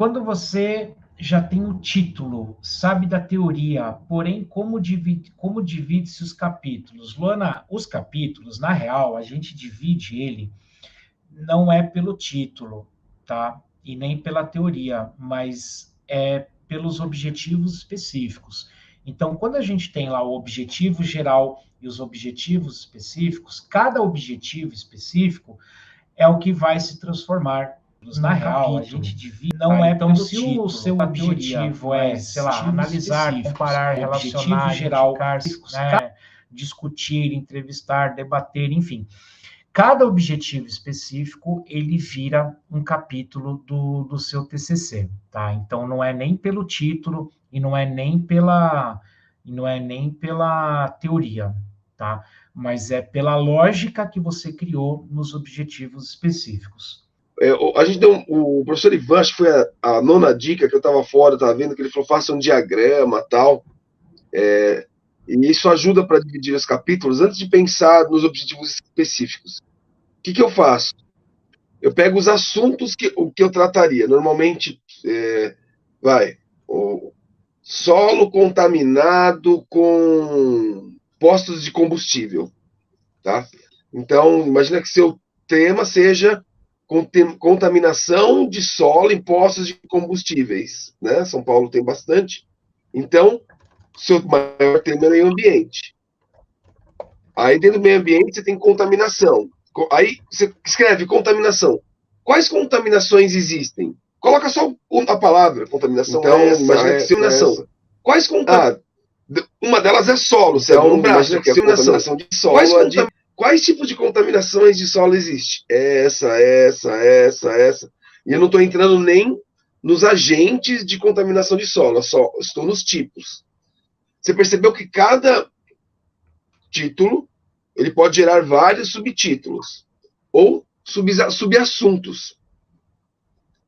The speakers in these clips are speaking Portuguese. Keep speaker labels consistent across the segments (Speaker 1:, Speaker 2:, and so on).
Speaker 1: quando você já tem o título, sabe da teoria, porém, como divide-se os capítulos? Luana, os capítulos, na real, a gente divide ele não é pelo título, tá? E nem pela teoria, mas é pelos objetivos específicos. Então, quando a gente tem lá o objetivo geral e os objetivos específicos, cada objetivo específico é o que vai se transformar na real, a gente divide, não é então, se título, o seu objetivo é, sei lá, analisar, comparar, relacionar, geral, né, discutir, entrevistar, debater, enfim. Cada objetivo específico, ele vira um capítulo do seu TCC, tá? Então, não é nem pelo título e não é nem pela teoria, tá? Mas é pela lógica que você criou nos objetivos específicos.
Speaker 2: A gente deu o professor Ivan, acho que foi a nona dica que eu estava fora, estava vendo, que ele falou, faça um diagrama tal. E isso ajuda para dividir os capítulos antes de pensar nos objetivos específicos. O que eu faço? Eu pego os assuntos que eu trataria. Normalmente, o solo contaminado com postos de combustível. Tá? Então, imagina que seu tema seja contaminação de solo em postos de combustíveis, né? São Paulo tem bastante. Então, seu maior tema é meio ambiente. Aí, dentro do meio ambiente, você tem contaminação. Aí, você escreve contaminação. Quais contaminações existem? Coloca só a palavra contaminação. Então, imagina que contaminação. Quais contaminações? Uma delas é solo, então, um braço, que é a contaminação de solo. Quais tipos de contaminações de solo existem? Essa. E eu não estou entrando nem nos agentes de contaminação de solo, só estou nos tipos. Você percebeu que cada título ele pode gerar vários subtítulos ou subassuntos.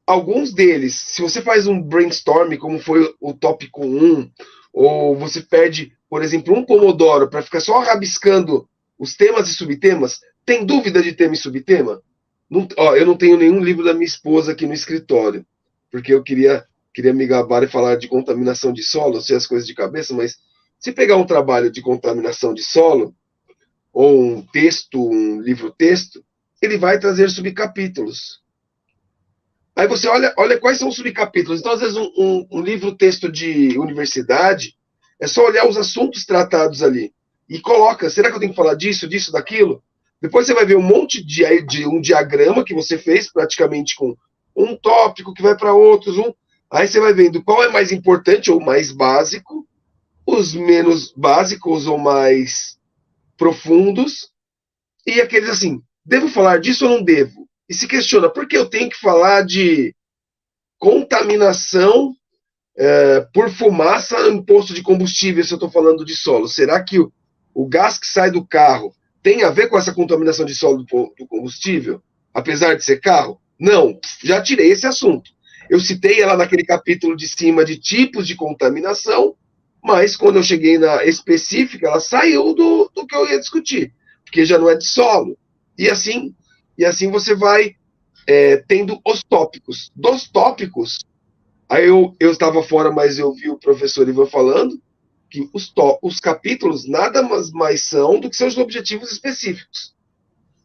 Speaker 2: Alguns deles, se você faz um brainstorm, como foi o tópico 1, ou você perde, por exemplo, um pomodoro para ficar só rabiscando os temas e subtemas, tem dúvida de tema e subtema? Não, eu não tenho nenhum livro da minha esposa aqui no escritório, porque eu queria me gabar e falar de contaminação de solo, sei as coisas de cabeça, mas se pegar um trabalho de contaminação de solo, ou um texto, um livro-texto, ele vai trazer subcapítulos. Aí você olha quais são os subcapítulos. Então, às vezes, um livro-texto de universidade, é só olhar os assuntos tratados ali. E coloca, será que eu tenho que falar disso, daquilo? Depois você vai ver um monte de um diagrama que você fez, praticamente com um tópico que vai para outros. Aí você vai vendo qual é mais importante ou mais básico, os menos básicos ou mais profundos, e aqueles assim, devo falar disso ou não devo? E se questiona, por que eu tenho que falar de contaminação por fumaça em posto de combustível se eu estou falando de solo? Será que o gás que sai do carro tem a ver com essa contaminação de solo do combustível? Apesar de ser carro? Não, já tirei esse assunto. Eu citei ela naquele capítulo de cima de tipos de contaminação, mas quando eu cheguei na específica, ela saiu do que eu ia discutir, porque já não é de solo. E assim você vai tendo os tópicos. Dos tópicos, aí eu estava fora, mas eu vi o professor Ivan falando que os capítulos nada mais são do que seus objetivos específicos.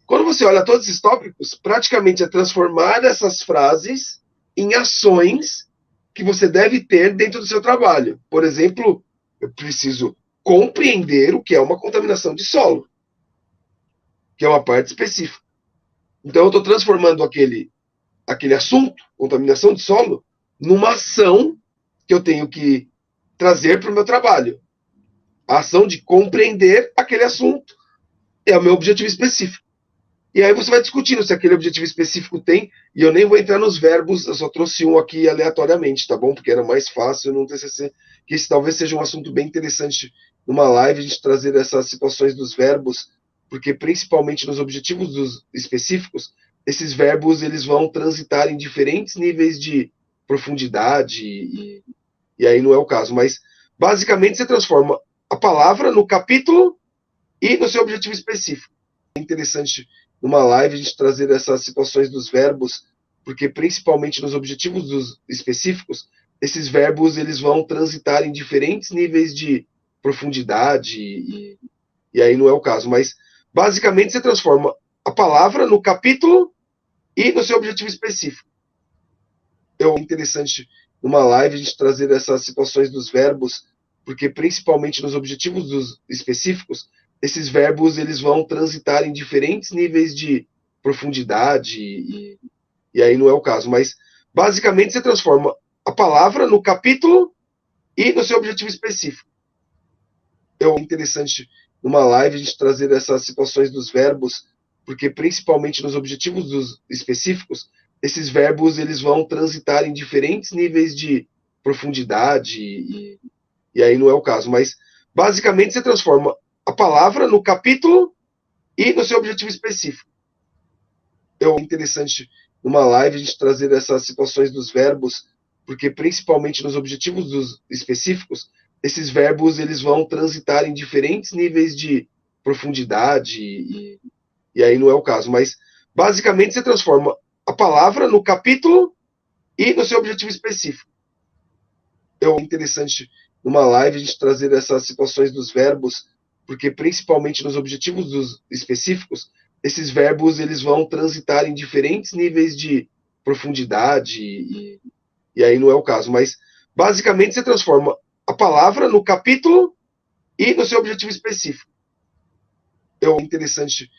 Speaker 2: Quando você olha todos esses tópicos, praticamente é transformar essas frases em ações que você deve ter dentro do seu trabalho. Por exemplo, eu preciso compreender o que é uma contaminação de solo, que é uma parte específica. Então, eu estou transformando aquele assunto, contaminação de solo, numa ação que eu tenho que trazer para o meu trabalho. A ação de compreender aquele assunto é o meu objetivo específico. E aí você vai discutindo se aquele objetivo específico tem, e eu nem vou entrar nos verbos, eu só trouxe um aqui aleatoriamente, tá bom? Porque era mais fácil no TCC, que esse talvez seja um assunto bem interessante numa live, a gente trazer essas situações dos verbos, porque principalmente nos objetivos específicos, esses verbos eles vão transitar em diferentes níveis de profundidade, e aí não é o caso, mas basicamente você transforma a palavra no capítulo e no seu objetivo específico. É interessante numa live a gente trazer essas situações dos verbos, porque principalmente nos objetivos específicos, esses verbos eles vão transitar em diferentes níveis de profundidade, e aí não é o caso, mas basicamente você transforma a palavra no capítulo e no seu objetivo específico. É interessante numa live a gente trazer essas situações dos verbos, porque principalmente nos objetivos específicos, esses verbos eles vão transitar em diferentes níveis de profundidade, e aí não é o caso, mas basicamente você transforma a palavra no capítulo e no seu objetivo específico. É interessante numa live a gente trazer essas situações dos verbos, porque principalmente nos objetivos específicos, esses verbos eles vão transitar em diferentes níveis de profundidade, e aí não é o caso, mas basicamente você transforma a palavra no capítulo e no seu objetivo específico. É interessante numa live a gente trazer essas situações dos verbos, porque principalmente nos objetivos específicos, esses verbos eles vão transitar em diferentes níveis de profundidade, e aí não é o caso, mas basicamente você transforma a palavra no capítulo e no seu objetivo específico. É interessante numa live a gente trazer essas situações dos verbos, porque principalmente nos objetivos específicos, esses verbos eles vão transitar em diferentes níveis de profundidade, e aí não é o caso, mas basicamente você transforma a palavra no capítulo e no seu objetivo específico. É interessante